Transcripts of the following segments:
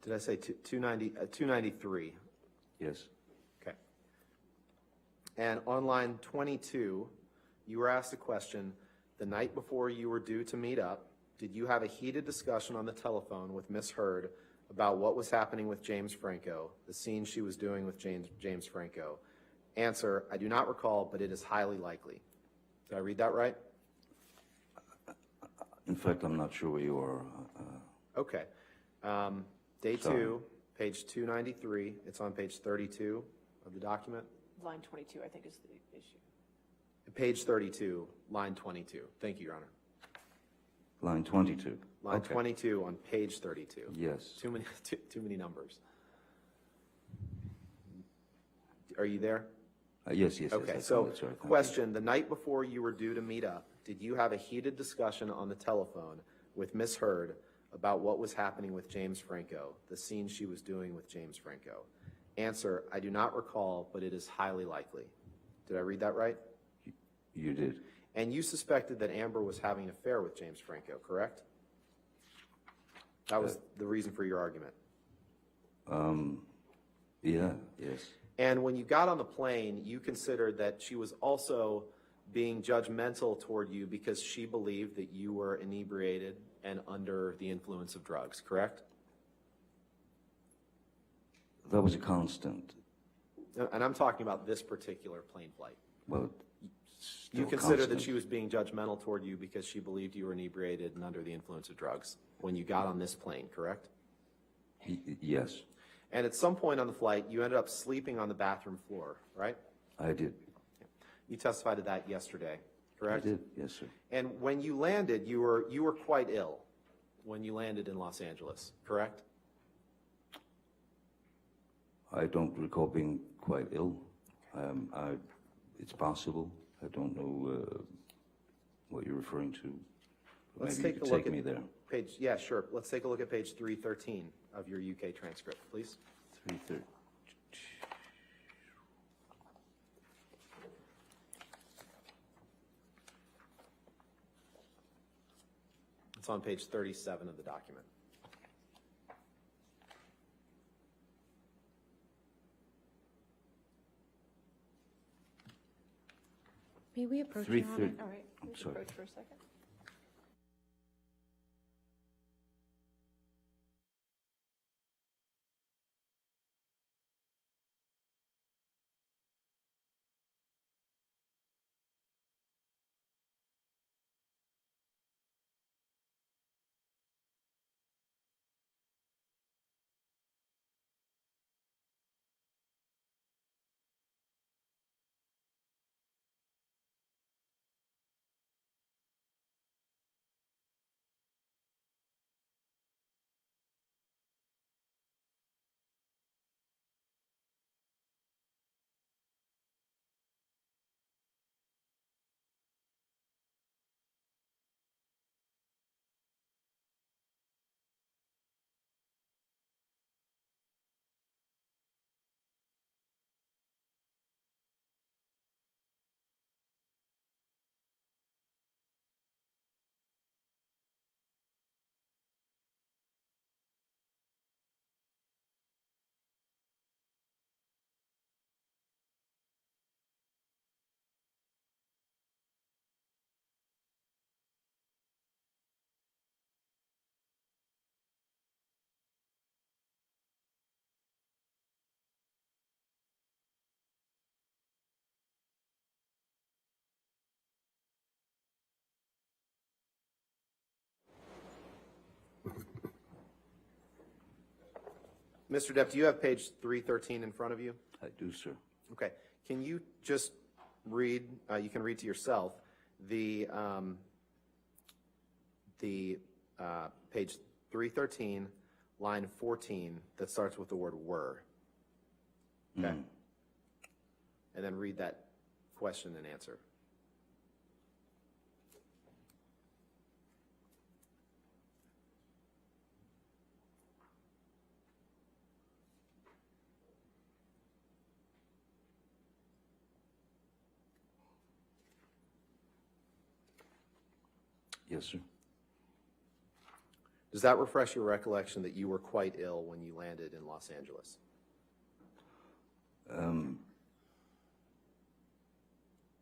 Did I say 293? Yes. Okay. And on line 22, you were asked a question, the night before you were due to meet up, did you have a heated discussion on the telephone with Miss Heard about what was happening with James Franco, the scene she was doing with James Franco? Answer, I do not recall, but it is highly likely. Did I read that right? In fact, I'm not sure where you are. Okay. Day Sorry. 2, page 293. It's on page 32 of the document. Line 22, I think, is the issue. Page 32, line 22. Thank you, Your Honor. Line 22. Line Okay. 22 on page 32. Yes. Too many numbers. Are you there? Yes, yes. Okay, yes, so that's right. Thank you. question, the night before you were due to meet up, did you have a heated discussion on the telephone with Miss Heard about what was happening with James Franco, the scene she was doing with James Franco? Answer, I do not recall, but it is highly likely. Did I read that right? You did. And you suspected that Amber was having an affair with James Franco, correct? That was the reason for your argument. Yeah, yes. And when you got on the plane, you considered that she was also being judgmental toward you because she believed that you were inebriated and under the influence of drugs, correct? That was a constant. And I'm talking about this particular plane flight. Well, You considered that she was being judgmental toward you because she believed you were inebriated and under the influence of drugs when you got on this plane, correct? Yes, And at some point on the flight, you ended up sleeping on the bathroom floor, right? I did. You testified to that yesterday, I correct? did, yes, sir. And when you landed, you were quite ill when you landed in Los Angeles, correct? I don't recall being quite ill. It's possible. I don't know what you're referring to. Let's Maybe take you a could look take me there. Yeah, sure. Let's take a look at page 313 of your UK transcript, please. 3:30. It's on page 37 of the document. May we approach Your Honor? 3:30. All right, I'm let's sorry. approach for a second. Mr. Depp, do you have page 313 in front of you? I do, sir. Okay. Can you just read, you can read to yourself, the page 313, line 14, that starts with the word were. Okay? And then read that question and answer. Yes, sir. Does that refresh your recollection that you were quite ill when you landed in Los Angeles?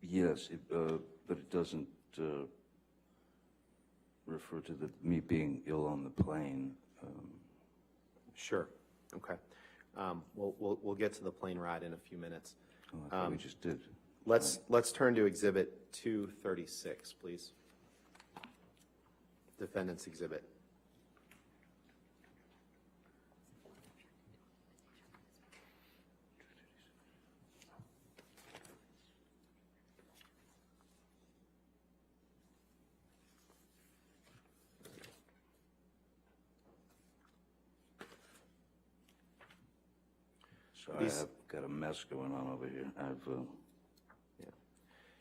Yes, but it doesn't refer to me being ill on the plane. Sure. Okay. We'll get to the plane ride in a few minutes. Oh, I thought we just did. Let's turn to Exhibit 236, please. Defendant's Exhibit. Sorry, I've got a mess going on over here.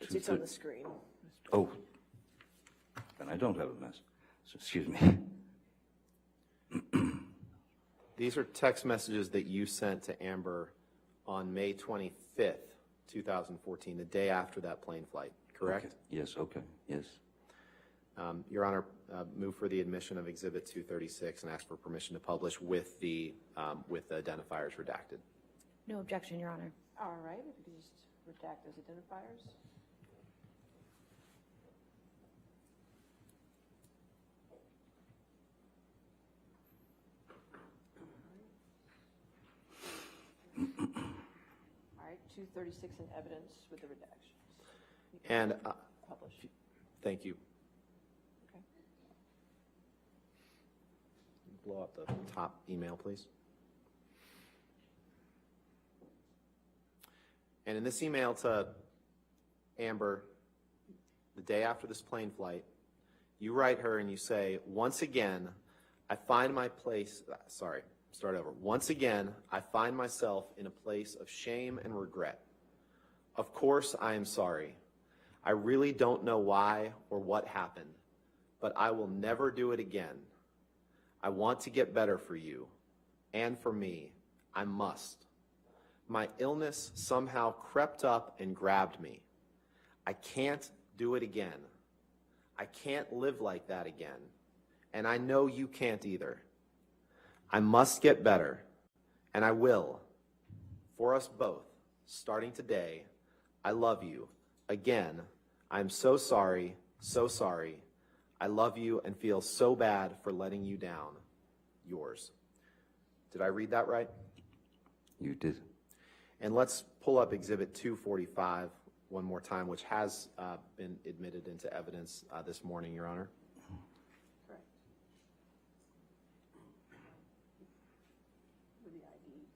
It's on the screen. Oh, and I don't have a mess. So, excuse me. These are text messages that you sent to Amber on May 25th, 2014, the day after that plane flight, correct? Okay. Yes, okay, yes. Your Honor, move for the admission of Exhibit 236 and ask for permission to publish with the identifiers redacted. No objection, Your Honor. All right, if you could just redact those identifiers. All right, 236 in evidence with the redactions. You can And publish. thank you. Okay. Blow up the top email, please. And in this email to Amber, the day after this plane flight, you write her and you say, once again, I find my place, start over. Once again, I find myself in a place of shame and regret. Of course, I am sorry. I really don't know why or what happened, but I will never do it again. I want to get better for you and for me. I must. My illness somehow crept up and grabbed me. I can't do it again. I can't live like that again. And I know you can't either. I must get better, and I will. For us both, starting today, I love you. Again, I'm so sorry, so sorry. I love you and feel so bad for letting you down. Yours. Did I read that right? You did. And let's pull up Exhibit 245 one more time, which has been admitted into evidence this morning, Your Honor. Correct. With the ID,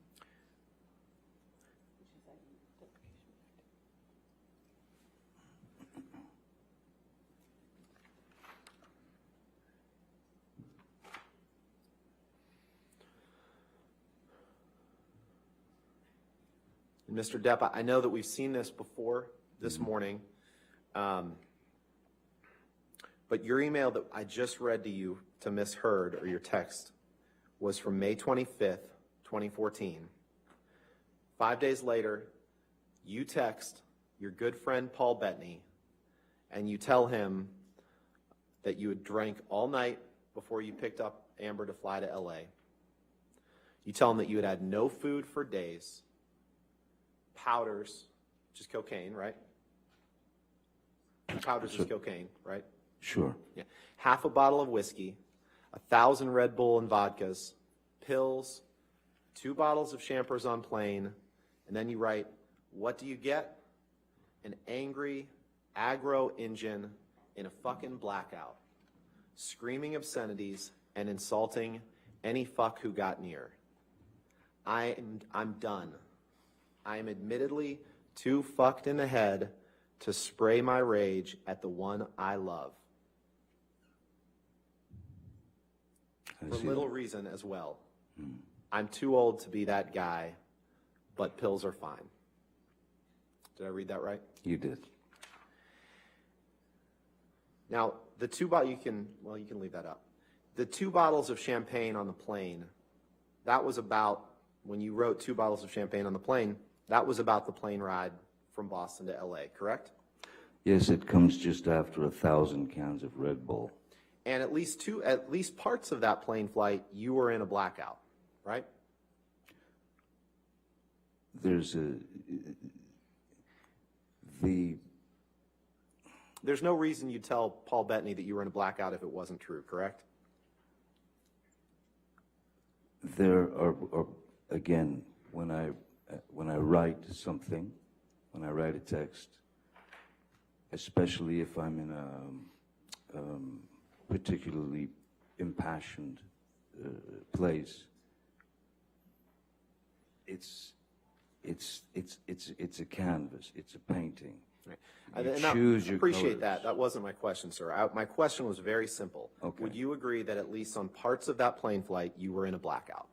which is ID identification. And Mr. Depp, I know that we've seen this before this morning, but your email that I just read to you to Ms. Hurd, or your text, was from May 25th, 2014. 5 days later, you text your good friend Paul Bettany, and you tell him that you had drank all night before you picked up Amber to fly to LA. You tell him that you had had no food for days, powders, which is cocaine, right? Powders is cocaine, right? Sure. Yeah. Half a bottle of whiskey, 1,000 Red Bull and vodkas, pills, 2 bottles of Champers on plane, and then you write, what do you get? An angry, aggro engine in a fucking blackout, screaming obscenities and insulting any fuck who got near. I'm done. I am admittedly too fucked in the head to spray my rage at the one I love. I For see little that. reason as well. I'm too old to be that guy, but pills are fine. Did I read that right? You did. Now, the 2 bottles, you can leave that up. The 2 bottles of champagne on the plane, that was about, when you wrote 2 bottles of champagne on the plane, that was about the plane ride from Boston to LA, correct? Yes, it comes just after 1,000 cans of Red Bull. And at least parts of that plane flight, you were in a blackout, right? There's There's no reason you'd tell Paul Bettany that you were in a blackout if it wasn't true, correct? there are again, when I write something, when I write a text, especially if I'm in a particularly impassioned place, it's a canvas, it's a painting. Right. You And I choose your appreciate colors. that. That wasn't my question, sir. My question was very simple. Okay. Would you agree that at least on parts of that plane flight, you were in a blackout?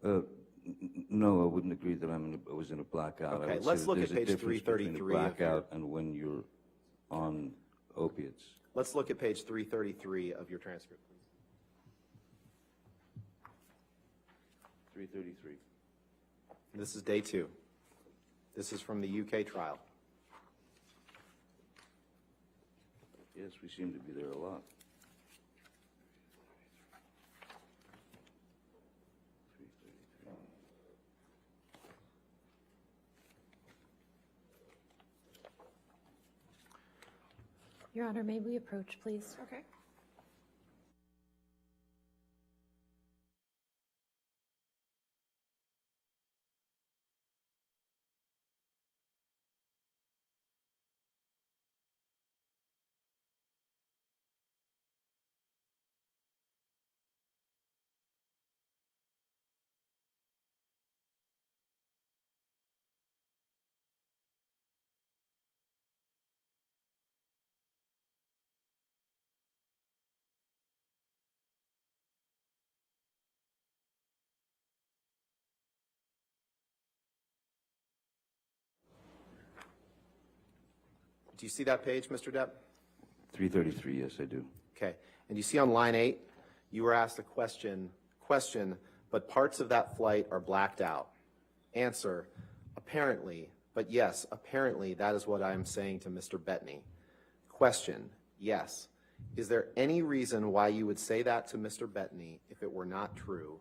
No, I wouldn't agree that I was in a blackout. I Okay, would say let's that look there's at a page difference between 333 a of your- blackout and when you're on opiates. Let's look at page 333 of your transcript, please. 333. This is day 2. This is from the UK trial. Yes, we seem to be there a lot. 333. Your Honor, may we approach, please? Okay. Do you see that page, Mr. Depp? 333, yes, I do. Okay. And you see on line 8, you were asked a question, but parts of that flight are blacked out. Answer, apparently, but yes, apparently that is what I am saying to Mr. Bettany. Question, yes. Is there any reason why you would say that to Mr. Bettany if it were not true?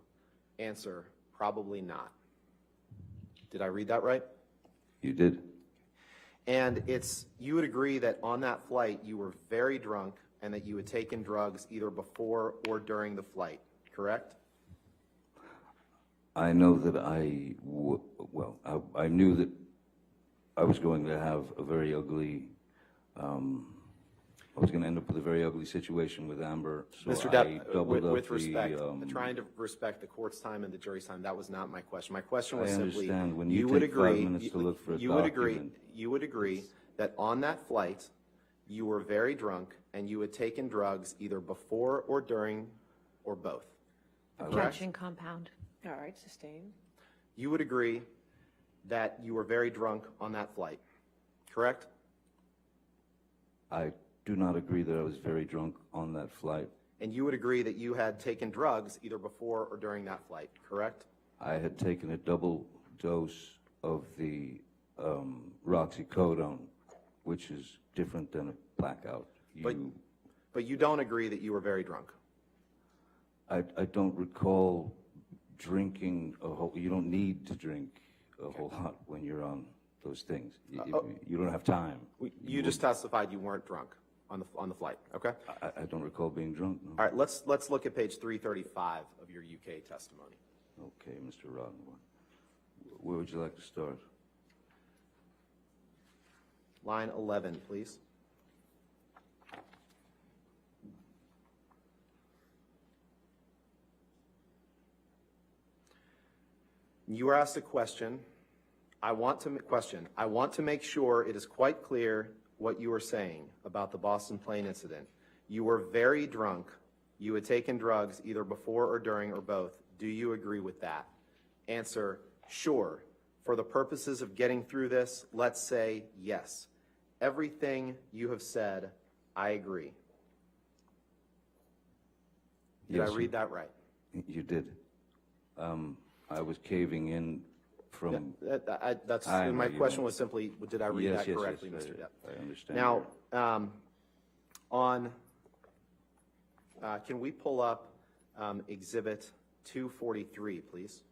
Answer, probably not. Did I read that right? You did? And you would agree that on that flight you were very drunk and that you had taken drugs either before or during the flight, correct? I know that I knew that I was going to have a very ugly, I was going to end up with a very ugly situation with Amber, so Mr. I Depp, doubled up with respect, the, trying to respect the court's time and the jury's time, that was not my question. My question I was simply, understand. When you you would take 5 agree, minutes to look for a you would agree, document. you would agree that on that flight, you were very drunk and you had taken drugs either before or during or both. Objection compound. All right, sustained. You would agree that you were very drunk on that flight, correct? I do not agree that I was very drunk on that flight. And you would agree that you had taken drugs either before or during that flight, correct? I had taken a double dose of the roxicodone, which is different than a blackout. But you don't agree that you were very drunk? I don't recall drinking a whole. You don't need to drink a whole lot when you're on those things. You don't have time. You just testified you weren't drunk on the flight, okay? I don't recall being drunk. No. All right, let's look at page 335 of your UK testimony. Okay, Mr. Roddenberry. Where would you like to start? Line 11, please. You were asked a question. I want to make sure it is quite clear what you were saying about the Boston plane incident. You were very drunk. You had taken drugs either before or during or both. Do you agree with that? Answer, sure. For the purposes of getting through this, let's say yes. Everything you have said, I agree. Did Yes, I read that right? You did. I was caving in from. That's I know my you question won't. was simply, did I read Yes, that yes, correctly, yes, Mr. Depp? I understand. Now, on Can we pull up Exhibit 243, please?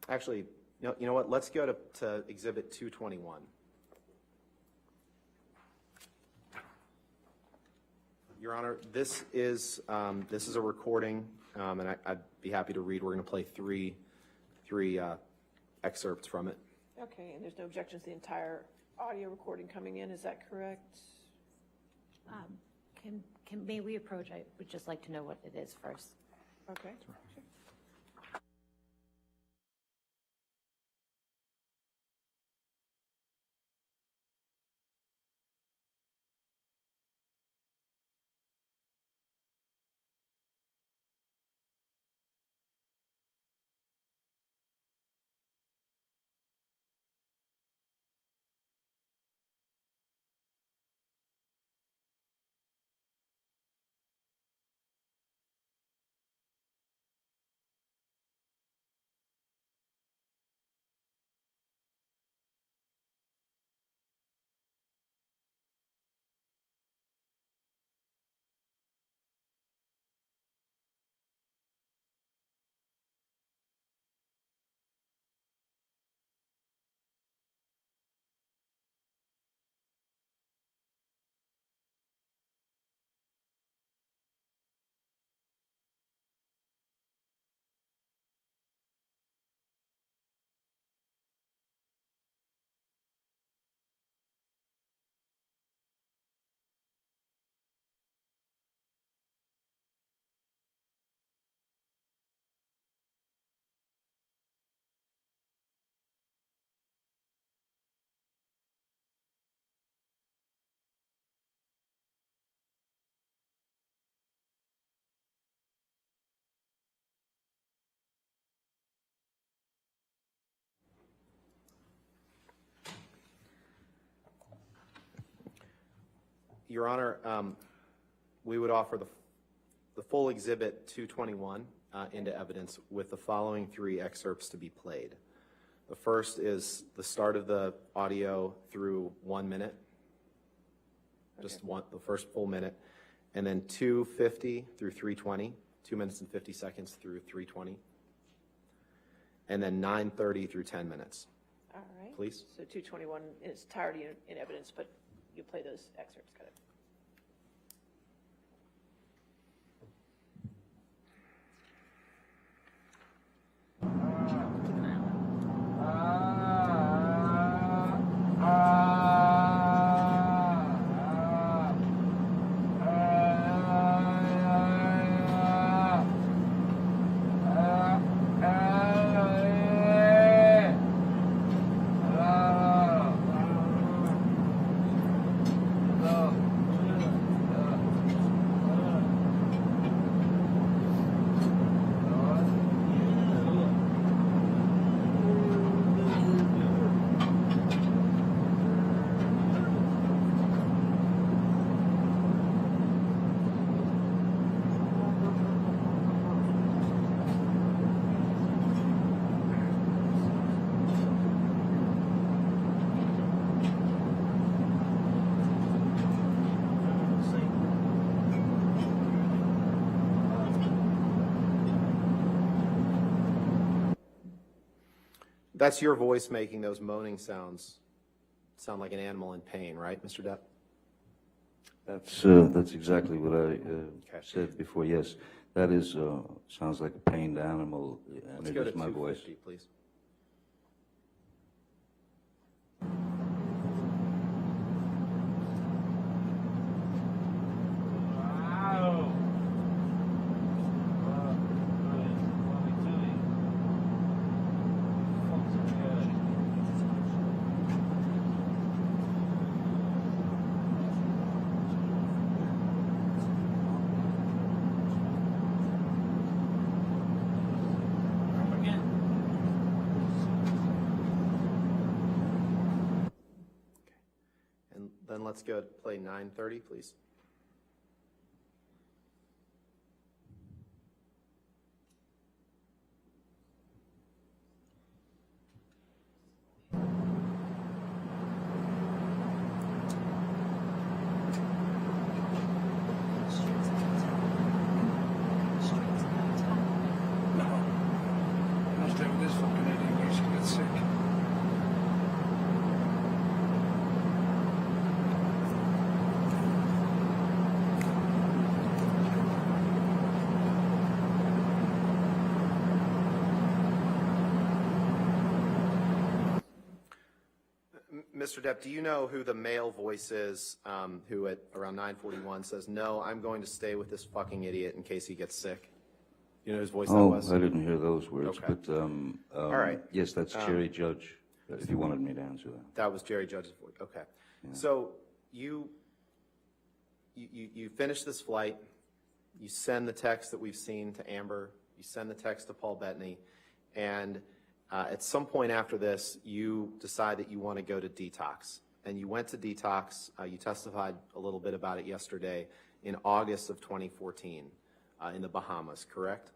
Actually, you know what? Let's go to Exhibit 221. Your Honor, this is a recording, and I'd be happy to read. We're going to play three excerpts from it. Okay, and there's no objections to the entire audio recording coming in, is that correct? May we approach? I would just like to know what it is first. Okay. Sure. Your Honor, we would offer the full Exhibit 221 into evidence with the following three excerpts to be played. The first is the start of the audio through 1 minute, just the first full minute, and then 2:50 through 3:20, 2 minutes and 50 seconds through 3:20, and then 9:30 through 10 minutes. All right. Please. So 221 in its entirety in evidence, but you play those excerpts, got it. That's your voice making those moaning sounds sound like an animal in pain, right, Mr. Depp? That's exactly what I said before. Yes, that is sounds like a pained animal, and Let's it go to is my voice. 250, please. And then let's go play 9:30, please. Mr. Depp, do you know who the male voice is who at around 9:41 says, "No, I'm going to stay with this fucking idiot in case he gets sick"? You know whose voice that Oh, was? I didn't hear those words, Okay. but, All right. yes, that's Jerry Judge, if you wanted me to answer that. That was Jerry Judge's voice. Okay. So you finish this flight. You send the text that we've seen to Amber. You send the text to Paul Bettany. And at some point after this, you decide that you want to go to detox. And you went to detox. You testified a little bit about it yesterday in August of 2014 in the Bahamas, correct?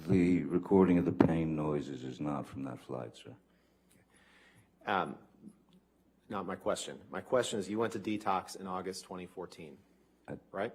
The recording of the plane noises is not from that flight, sir. Not my question. My question is, you went to detox in August 2014, right?